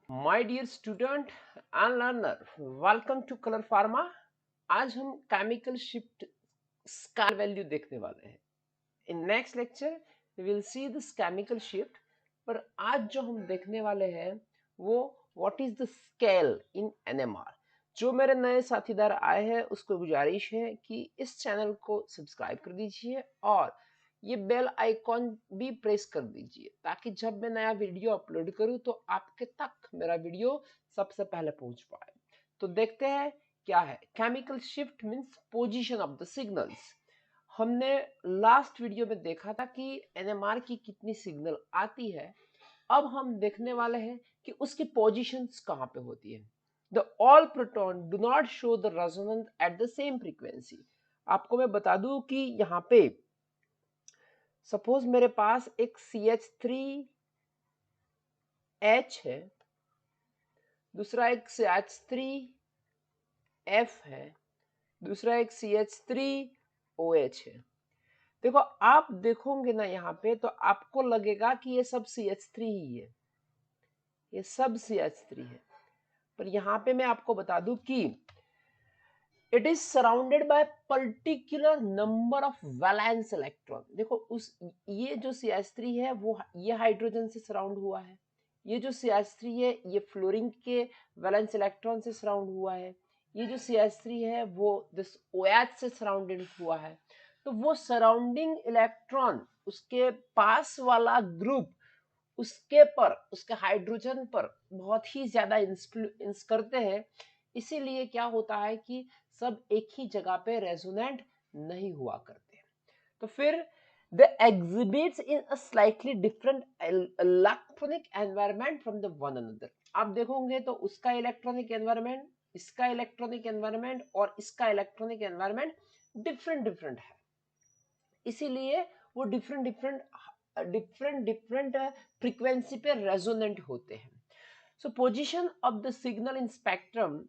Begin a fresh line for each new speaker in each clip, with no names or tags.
My dear student and learner, welcome to Colour Pharma. आज हम chemical shift scale value देखने वाले हैं। In next lecture we will see this chemical shift. पर आज जो हम देखने वाले हैं वो what is the scale in NMR. जो मेरे नए साथीदार आए हैं उसको गुजारिश है कि इस चैनल को सब्सक्राइब कर दीजिए और ये बेल आइकॉन भी प्रेस कर दीजिए ताकि जब मैं नया वीडियो अपलोड करूं तो आपके तक मेरा वीडियो सबसे पहले पहुंच पाए। तो देखते हैं क्या है chemical shift means position of the signals. हमने लास्ट वीडियो में देखा था कि एनएमआर की कितनी सिग्नल आती है। अब हम देखने वाले हैं कि उसकी पोजीशंस कहाँ पे होती है। The all proton do not show the resonance at the same frequency. आपको मैं बता दूं कि यहाँ पे सपोज मेरे पास एक CH3H है, दूसरा एक CH3F है, दूसरा एक CH3OH है। देखो आप देखोगे ना यहाँ पे तो आपको लगेगा कि ये सब CH3 ही है, ये सब CH3 है। पर यहाँ पे मैं आपको बता दूं कि it is surrounded by particular number of valence electron. देखो उस ये जो CH3 है वो ये हाइड्रोजन से सराउंड हुआ है, ये जो CH3 है ये फ्लोरीन के वैलेंस इलेक्ट्रॉन से सराउंड हुआ है, ये जो CH3 है वो दिस OH से सराउंडेड हुआ है। तो वो सराउंडिंग इलेक्ट्रॉन उसके पास वाला ग्रुप उसके पर उसके हाइड्रोजन पर बहुत ही ज्यादा इंफ्लुएंस करते हैं। इसीलिए क्या होता है कि सब एक ही जगह पे रेजोनेंट नहीं हुआ करते। तो फिर the exhibits in a slightly different electronic environment from the one another। आप देखोगे तो उसका इलेक्ट्रॉनिक एनवायरनमेंट, इसका इलेक्ट्रॉनिक एनवायरनमेंट और इसका इलेक्ट्रॉनिक एनवायरनमेंट डिफरेंट डिफरेंट है। इसीलिए वो डिफरेंट डिफरेंट फ्रीक्वेंसी पे रेजोनेंट होते हैं। सो position of the signal in spectrum,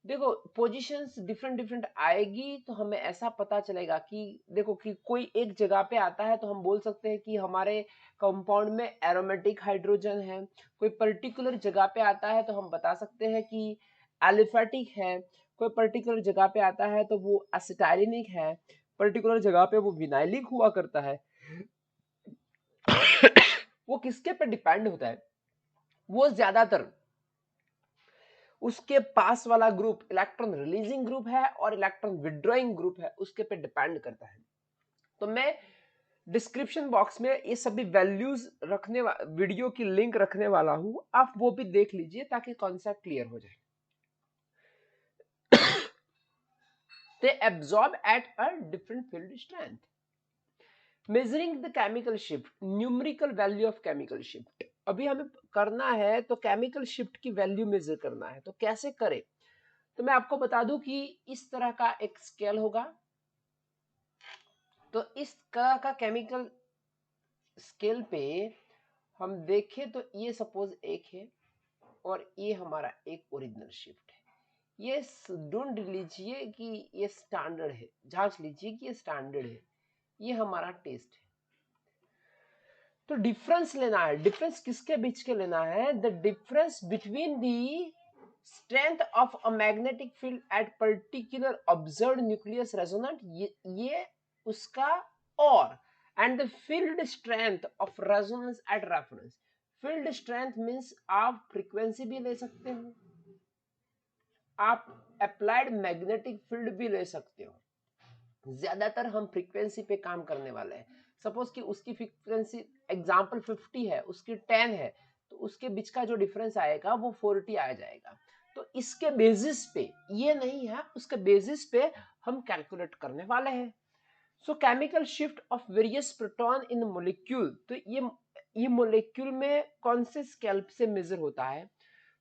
देखो पोजीशंस डिफरेंट डिफरेंट आएगी तो हमें ऐसा पता चलेगा कि देखो कि कोई एक जगह पे आता है तो हम बोल सकते हैं कि हमारे कंपाउंड में एरोमेटिक हाइड्रोजन है। कोई पर्टिकुलर जगह पे आता है तो हम बता सकते हैं कि एलिफेटिक है। कोई पर्टिकुलर जगह पे आता है तो वो एसिटाइलिक है। पर्टिकुलर जगह पे वो विनाइलिक हुआ करता है। वो किसके पे डिपेंड होता है? वो ज्यादातर उसके पास वाला ग्रुप इलेक्ट्रॉन रिलीजिंग ग्रुप है और इलेक्ट्रॉन विड्रॉइंग ग्रुप है, उसके पे डिपेंड करता है। तो मैं डिस्क्रिप्शन बॉक्स में ये सभी वैल्यूज रखने वीडियो की लिंक रखने वाला हूं, आप वो भी देख लीजिए ताकि कॉन्सेप्ट क्लियर हो जाए। They absorb at a different field strength. Measuring the chemical shift, numerical value of chemical shift। अभी हमें करना है तो केमिकल शिफ्ट की वैल्यू मेजर करना है, तो कैसे करें? तो मैं आपको बता दूं कि इस तरह का एक स्केल होगा। तो इस तरह का केमिकल स्केल पे हम देखें तो ये सपोज एक है और ये हमारा एक ओरिजिनल शिफ्ट है। ये ढूंढ लीजिए कि ये स्टैंडर्ड है, जांच लीजिए कि ये स्टैंडर्ड है, ये हमारा टेस्ट है। तो डिफरेंस लेना है। डिफरेंस किसके बीच के लेना है? The difference between the strength of a magnetic field at particular observed nucleus resonant, ये उसका, और and the field strength of resonance at reference. Field strength means आप फ्रीक्वेंसी भी ले सकते हो, आप अप्लाइड मैग्नेटिक फील्ड भी ले सकते हो। ज्यादातर हम फ्रीक्वेंसी पे काम करने वाले हैं। सपोज कि उसकी फ्रीक्वेंसी एग्जांपल 50 है, उसकी 10 है, तो उसके बीच का जो डिफरेंस आएगा वो 40 आ जाएगा। तो इसके बेसिस पे, ये नहीं है, उसके बेसिस पे हम कैलकुलेट करने वाले हैं। सो chemical shift of various proton in molecule, तो ये मोलिक्यूल में कौन से स्केल से मेजर होता है?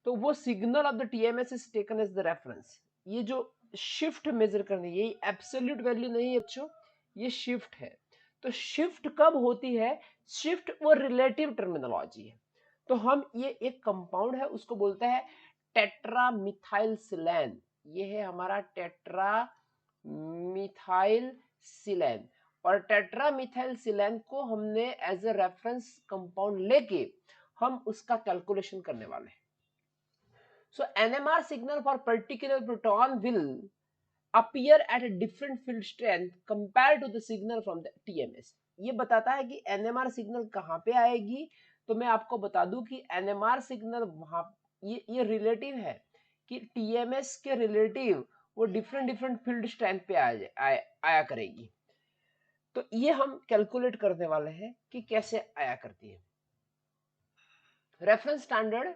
तो वो signal of the TMS is taken as the reference. ये जो शिफ्ट मेजर करनी, ये एब्सोल्यूट वैल्यू नहीं है बच्चों, ये शिफ्ट है। तो शिफ्ट कब होती है? शिफ्ट वो रिलेटिव टर्मिनोलॉजी है। तो हम ये एक कंपाउंड है उसको बोलते हैं टेट्रा मिथाइल सिलेन। ये है हमारा टेट्रा मिथाइल सिलेन, और टेट्रा मिथाइल सिलेन को हमने एज ए रेफरेंस कंपाउंड लेके हम उसका कैलकुलेशन करने वाले हैं। So NMR signal for particular proton will appear at a different field strength compared to the signal from the TMS. ये बताता है कि NMR सिग्नल कहाँ पे आएगी, तो मैं आपको बता दूं कि NMR सिग्नल वहां ये रिलेटिव है कि TMS के रिलेटिव वो डिफरेंट फील्ड स्ट्रेंथ पे आया करेगी। तो ये हम कैलकुलेट करने वाले हैं कि कैसे आया करती है। Reference standard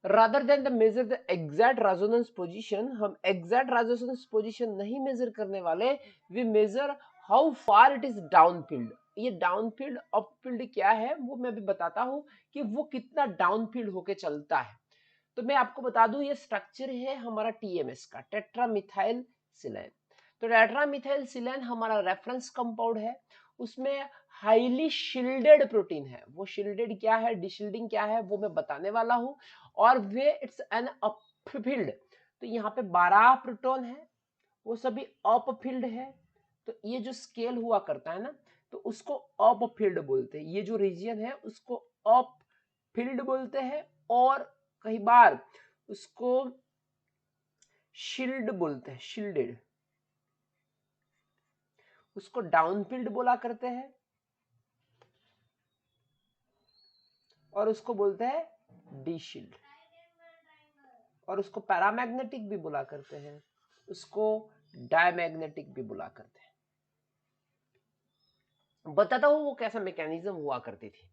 rather than the measure the exact resonance position, हम exact resonance position नहीं मेजर करने वाले, we measure how far it is downfield। ये डाउनफील्ड अपफील्ड क्या है वो मैं भी बताता हूँ कि वो कितना डाउनफील्ड होके चलता है। तो मैं आपको बता दूं ये स्ट्रक्चर है हमारा टीएमएस का, टेट्रामिथाइल सिलाइन। तो टेट्रामिथाइल सिलाइन हमारा रेफरेंस कंपाउंड है, उसमें हाईली शिल्डेड प्रोटीन है। वो शिल्डेड क्या है, डिशिल्डिंग क्या है वो मैं बताने वाला हूं। और वे इट्स एन अपफील्ड, तो यहाँ पे 12 प्रोटॉन है, वो सभी अपफील्ड है। तो ये जो स्केल हुआ करता है ना, तो उसको अपफील्ड बोलते हैं। ये जो रीजन है उसको अपफील्ड बोलते हैं, और कई बार उसको शील्ड बोलते हैं, शील्डेड। उसको डाउनफील्ड बोला करते हैं, और उसको बोलते हैं डीशील्ड, और उसको पैरामैग्नेटिक भी बोला करते हैं, उसको डायमैग्नेटिक भी बोला करते हैं। बताता हूं वो कैसा मैकेनिज्म हुआ करती थी।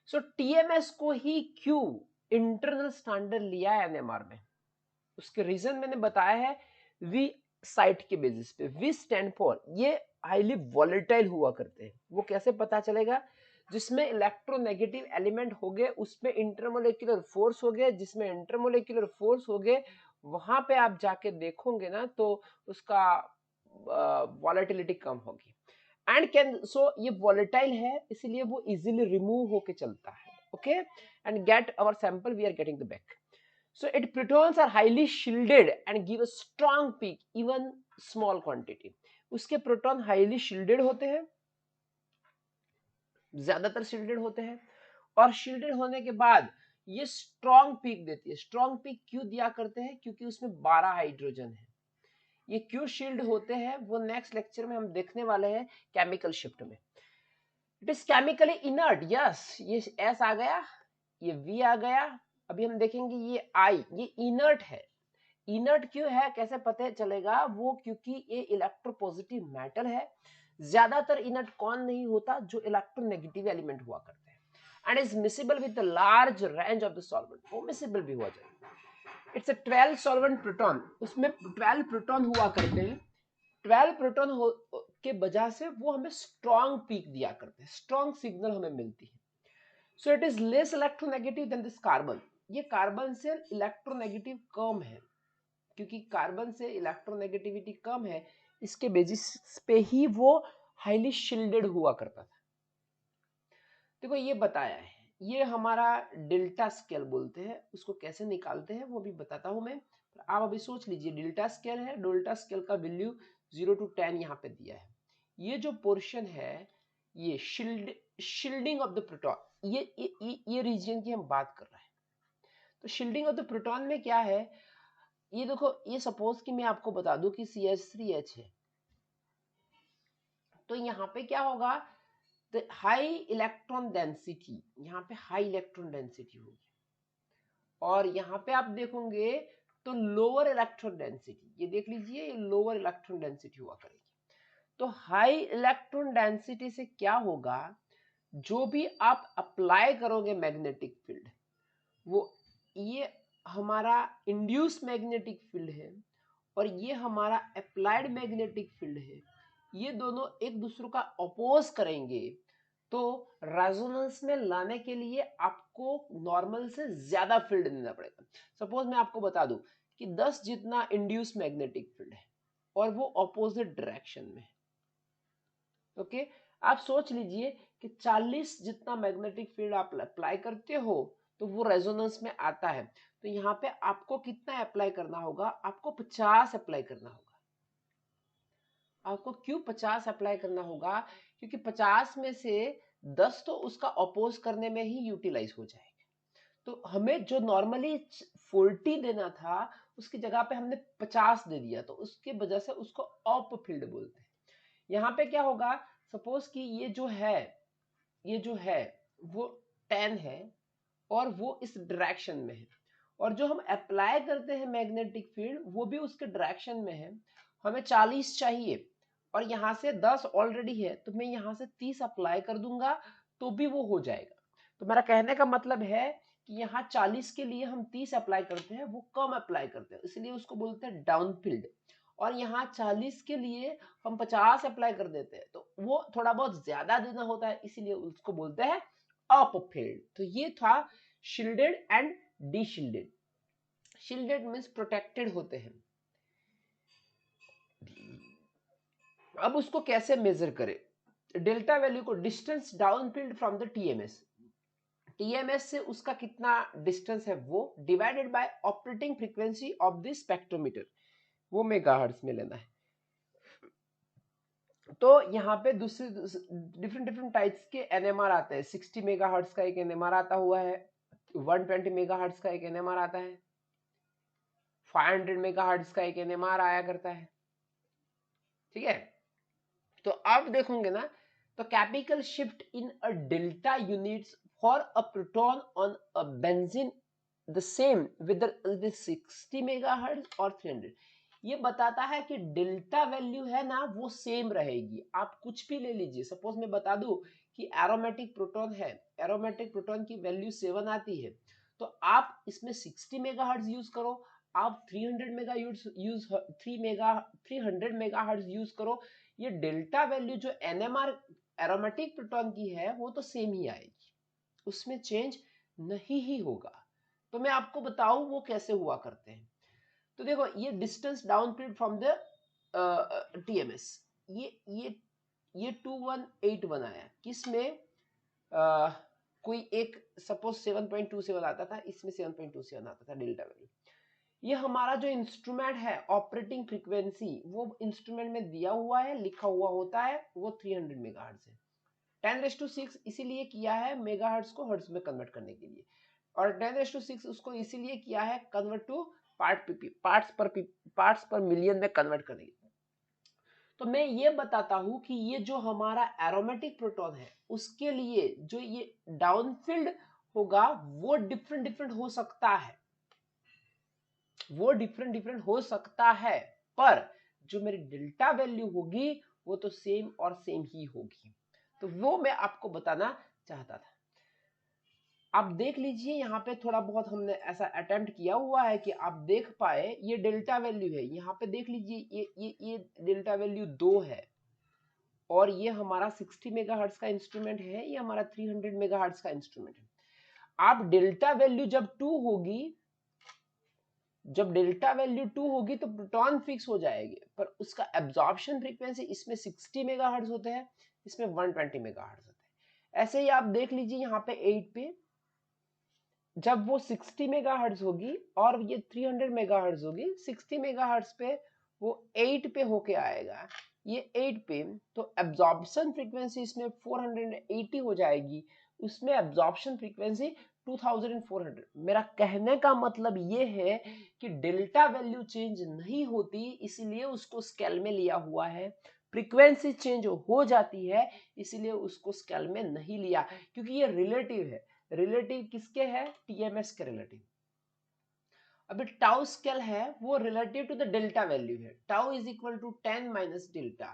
सो टीएमएस को ही क्यों इंटरनल स्टैंडर्ड लिया है एनएमआर में, उसके रीजन मैंने बताया है वी साइट के बेसिस पे। वी स्टैंड फॉर, ये हाईली वॉलेटाइल हुआ करते हैं। वो कैसे पता चलेगा, जिसमें इलेक्ट्रोनेगेटिव एलिमेंट हो गए उसमें इंटरमोलेक्युलर फोर्स हो गए, जिसमें इंटरमोलेक्युलर फोर्स हो गए वहां पे आप जाके देखोगे ना तो उसका वॉलेटिलिटी कम होगी। एंड कैन, सो ये वॉलेटाइल है इसलिए वो इजीली रिमूव होके चलता है। Okay, and get our sample, we are getting the back. So its protons are highly shielded and give a strong peak even small quantity। उसके प्रोटॉन हाईली शिल्डेड होते हैं, ज्यादातर शिल्डेड होते हैं, और शिल्डेड होने के बाद ये स्ट्रॉन्ग पीक देती है। स्ट्रॉन्ग पीक क्यों दिया करते हैं, क्योंकि उसमें 12 हाइड्रोजन है। ये क्यों शील्ड होते हैं वो नेक्स्ट लेक्चर में हम देखने वाले हैं केमिकल शिफ्ट में। It is chemically inert, yes, ये एस आ गया, ये वी आ गया। अभी हम देखेंगे ये आई, ये इनर्ट है। इनर्ट क्यों है, कैसे पता चलेगा वो, क्योंकि ये इलेक्ट्रोपॉजिटिव मेटल है। ज्यादातर इनर्ट कौन नहीं होता, जो इलेक्ट्रोनेगेटिव एलिमेंट हुआ करते हैं, and is miscible with the large range of the solvent, वो मिसिबल भी हुआ जाएगा। इट्स अ 12 सॉल्वेंट प्रोटॉन, उसमें 12 प्रोटॉन हुआ करते हैं। 12 प्रोटॉन के वजह से वो हमें स्ट्रॉन्ग पीक दिया करते हैं, स्ट्रॉन्ग सिग्नल हमें मिलती है। So it is less electronegative than this carbon. ये कार्बन से इलेक्ट्रोनेगेटिव कम है, क्योंकि कार्बन से इलेक्ट्रोनेगेटिविटी कम है, इसके बेसिस पे ही वो हाईली शिल्डेड हुआ करता था। देखो ये बताया है, ये हमारा डेल्टा स्केल बोलते हैं, उसको कैसे निकालते हैं वो भी बताता हूं मैं। आप अभी सोच लीजिए, डेल्टा स्केल है, डेल्टा स्केल का वैल्यू 0 to 10 यहाँ पे दिया है। ये जो पोर्शन है ये शील्डिंग ऑफ द प्रोटॉन, ये रीजन की हम बात कर रहे हैं। तो शील्डिंग ऑफ द प्रोटॉन में क्या है, ये देखो, ये सपोज कि मैं आपको बता दूं कि CH3H है, तो यहाँ पे क्या होगा, द हाई इलेक्ट्रॉन डेंसिटी, यहाँ पे हाई इलेक्ट्रॉन डेंसिटी होगी, और यहाँ पे आप देखोगे तो लोअर इलेक्ट्रॉन डेंसिटी, ये देख लीजिए ये लोअर इलेक्ट्रॉन डेंसिटी हुआ करेगी। तो हाई इलेक्ट्रॉन डेंसिटी से क्या होगा, जो भी आप अप्लाई करोगे मैग्नेटिक फील्ड, वो ये हमारा इंड्यूस मैग्नेटिक फील्ड है और ये हमारा अप्लाइड मैग्नेटिक फील्ड है, ये दोनों एक दूसरे का अपोज करेंगे। तो रेजोनेंस में लाने के लिए आपको नॉर्मल से ज्यादा फील्ड देना पड़ेगा। सपोज मैं आपको बता दूं कि 10 जितना इंड्यूस मैग्नेटिक फील्ड है और वो अपोजिट डायरेक्शन में है। ओके, आप सोच लीजिए कि 40 जितना मैग्नेटिक फील्ड आप अप्लाई करते हो तो वो रेजोनेंस में आता है, तो यहाँ पे आपको कितना अप्लाई करना होगा, आपको 50 अप्लाई करना होगा। आपको क्यों 50 अप्लाई करना होगा, क्योंकि 50 में से 10 तो उसका अपोज करने में ही यूटिलाइज हो जाएगा। तो हमें जो नॉर्मली 40 देना था उसकी जगह पे हमने 50 दे दिया, तो उसकी वजह से उसको अप फील्ड बोलते हैं। यहाँ पे क्या होगा, सपोज कि ये जो है वो 10 है और वो इस डायरेक्शन में है, और जो हम अप्लाई करते हैं मैग्नेटिक फील्ड वो भी उसके डायरेक्शन में है। हमें 40 चाहिए और यहाँ से 10 ऑलरेडी है, तो मैं यहाँ से 30 अप्लाई कर दूंगा तो भी वो हो जाएगा। तो मेरा कहने का मतलब है कि यहाँ 40 के लिए हम 30 अप्लाई करते हैं, वो कम अप्लाई करते हैं, इसलिए उसको बोलते हैं डाउन फील्ड। और यहाँ 40 के लिए हम 50 अप्लाई कर देते हैं, तो वो थोड़ा बहुत ज्यादा देना होता है, इसीलिए उसको बोलते हैं अप फील्ड। तो ये था shielded and deshielded. Shielded means protected होते हैं। अब उसको कैसे मेजर करें? डेल्टा वैल्यू को distance down field from the TMS, TMS से उसका कितना डिस्टेंस है वो divided by operating frequency of the spectrometer, वो मेगाहर्ट्ज में लेना है। तो यहाँ पे दूसरे डिफरेंट डिफरेंट टाइप्स के एनएमआर आते हैं। 60 मेगाहर्ट्ज का एक एनएमआर आता हुआ है, 120 मेगाहर्ट्ज का एक एनएमआर आता है, 500 मेगाहर्ट्ज का एक एनएमआर आया करता है। ठीक है, तो आप देखोगे ना, तो chemical shift in a delta units for a proton on a benzene the same with 60 megahertz और 300। ये बताता है कि डेल्टा वैल्यू है ना वो सेम रहेगी। आप कुछ भी ले लीजिए, सपोज मैं बता दूं कि एरोमेटिक प्रोटॉन है, एरोमेटिक प्रोटॉन की वैल्यू 7 आती है, तो आप इसमें 60 मेगाहर्ट्ज यूज करो, आप 300 मेगा यूज 300 मेगाहर्ट्ज यूज करो, ये डेल्टा वैल्यू जो एनएमआर एरोमेटिक प्रोटॉन की है वो तो सेम ही आएगी, उसमें चेंज नहीं ही होगा। तो मैं आपको बताऊं वो कैसे हुआ करते हैं। तो देखो, ये distance down field from the TMS, ये 2181 आया, किसमें कोई एक सपोज 7.27 आता था, इसमें 7.27 आता था डेल्टा वैल्यू। ये हमारा जो इंस्ट्रूमेंट है ऑपरेटिंग फ्रीक्वेंसी, वो इंस्ट्रूमेंट में दिया हुआ है, लिखा हुआ होता है, वो 300 मेगाहर्ट्ज है। 10⁶ इसीलिए किया है मेगाहर्ट्ज को हर्ट्ज में कन्वर्ट करने के लिए, और 10⁶ उसको इसीलिए किया है कन्वर्ट टू पार्ट्स पर मिलियन में कन्वर्ट करने के लिए। तो मैं ये बताता हूं कि ये जो हमारा एरोमेटिक प्रोटॉन है उसके लिए जो ये डाउनफील्ड होगा वो डिफरेंट डिफरेंट हो सकता है, वो डिफरेंट डिफरेंट हो सकता है, पर जो मेरी डेल्टा वैल्यू होगी वो तो सेम और सेम ही होगी। तो वो मैं आपको बताना चाहता था। आप देख लीजिए, यहाँ पे थोड़ा बहुत हमने ऐसा अटेम्प्ट किया हुआ है कि आप देख पाए, ये डेल्टा वैल्यू है, यहाँ पे देख लीजिए, ये डेल्टा वैल्यू 2 है, और ये हमारा 60 मेगाहर्ट्ज का इंस्ट्रूमेंट है, ये हमारा 300 मेगाहर्ट्ज का इंस्ट्रूमेंट है। आप डेल्टा वैल्यू जब 2 होगी, जब डेल्टा वैल्यू 2 होगी तो प्रोटॉन फिक्स हो जाएगी, पर उसका एब्जॉर्प्शन फ्रीक्वेंसी इसमें 60 मेगाहर्ट्ज होते हैं, इसमें 120 मेगाहर्ट्ज होते हैं। ऐसे ही आप देख लीजिए यहाँ पे 8 पे, जब वो 60 मेगाहर्ट्ज होगी और ये 300 मेगाहर्ट्ज होगी, 60 मेगाहर्ट्ज पे वो 8 पे होके आएगा, ये 8 पे, तो एब्जॉर्प्शन फ्रीक्वेंसी इसमें 480 हो जाएगी, उसमें एब्जॉर्प्शन फ्रीक्वेंसी 2400। मेरा कहने का मतलब ये है कि डेल्टा वैल्यू चेंज नहीं होती, इसीलिए उसको स्केल में लिया हुआ है। फ्रीक्वेंसी चेंज हो जाती है, इसीलिए उसको स्केल में नहीं लिया, क्योंकि ये रिलेटिव है। रिलेटिव किसके है? टीएमएस के रिलेटिव। अभी टाउ स्केल है वो relative to the delta value है, tau is equal to 10 minus delta.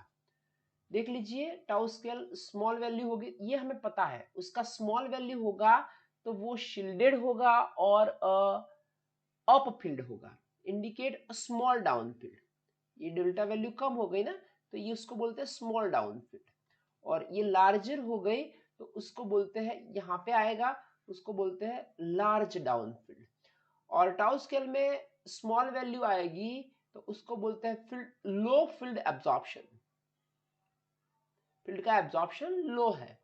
देख लीजिए, टाउ स्केल स्मॉल वैल्यू होगी, ये हमें पता है, उसका स्मॉल वैल्यू होगा तो वो शील्डेड होगा और अप फील्ड होगा, इंडिकेट स्मॉल डाउन फील्ड। ये डेल्टा वैल्यू कम हो गई ना, तो ये उसको बोलते हैं स्मॉल डाउन फील्ड, और ये लार्जर हो गई तो उसको बोलते हैं, यहाँ पे आएगा, उसको बोलते हैं लार्ज डाउन फील्ड। और टाउ स्केल में स्मॉल वैल्यू आएगी तो उसको बोलते हैं फील्ड, लो फील्ड एब्जॉर्प्शन, फील्ड का एब्जॉर्प्शन लो है।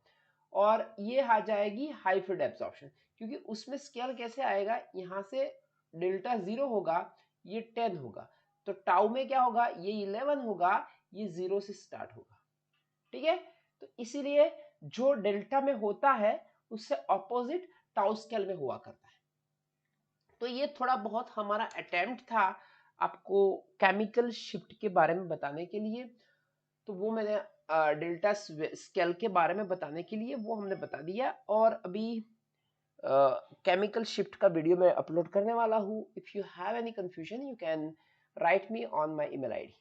और ये आ जाएगी हाई फील्ड एब्जॉर्प्शन, क्योंकि उसमें स्केल कैसे आएगा, यहाँ से डेल्टा 0 होगा, ये 10 होगा, तो टाउ में क्या होगा, ये 11 होगा, ये 0 से स्टार्ट होगा। ठीक है, तो इसीलिए जो डेल्टा में होता है उससे ऑपोजिट टाउ स्केल में हुआ करता है। तो ये थोड़ा बहुत हमारा अटेम्प्ट था आपको केमिकल शिफ्ट के बारे में बताने के लिए। तो वो मैंने डेल्टा स्केल के बारे में बताने के लिए वो हमने बता दिया। और अभी केमिकल शिफ्ट का वीडियो मैं अपलोड करने वाला हूँ। If you have any confusion you can write me on my email ID.